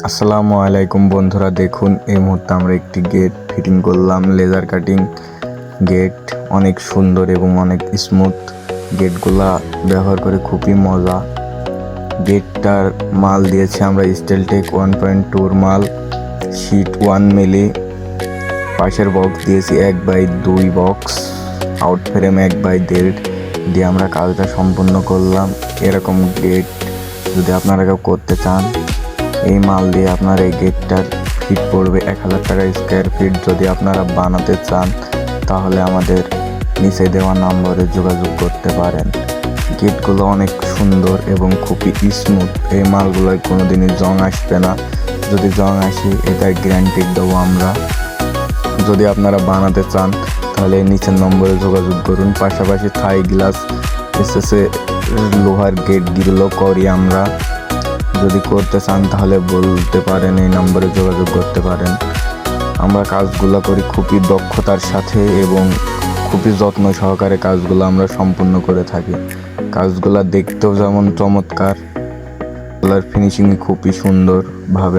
আসসালামু আলাইকুম বন্ধুরা, দেখুন এই মুহূর্তে আমরা একটি গেট ফিটিং করলাম। লেজার কাটিং গেট, অনেক সুন্দর এবং অনেক স্মুথ। গেটগুলা ব্যবহার করে খুবই মজা। গেটটার মাল দিয়েছি আমরা স্টিলটেক 1.2 মাল, শীট 1 মিলি। পাশের বক্স দিয়েছি 1/2 বক্স, আউট ফ্রেম 1/1.5 দিয়ে আমরা কাজটা সম্পূর্ণ করলাম। এরকম গেট যদি আপনারা কেউ করতে চান, এই মাল দিয়ে আপনার এই গেটটার ফিট পড়বে 1000 টাকা স্কোয়ার ফিট। যদি আপনারা বানাতে চান তাহলে আমাদের নিচে দেওয়া নম্বরে যোগাযোগ করতে পারেন। গেটগুলো অনেক সুন্দর এবং খুবই স্মুথ। এই মালগুলোয় কোনোদিনই জং আসবে না। যদি জং আসে এটার গ্যারান্টি দেবো আমরা। যদি আপনারা বানাতে চান তাহলে নিচের নম্বরে যোগাযোগ করুন। পাশাপাশি থাই গ্লাস এসএসএ লোহার গেটগুলো করি আমরা। যদি করতে চান তাহলে বলতে পারেন, এই নম্বরে যোগাযোগ করতে পারেন। আমরা কাজগুলো করি খুবই দক্ষতার সাথে এবং খুবই যত্ন সহকারে কাজগুলো আমরা সম্পূর্ণ করে থাকি। কাজগুলো দেখতেও যেমন চমৎকার, কালার ফিনিশিং খুবই সুন্দরভাবে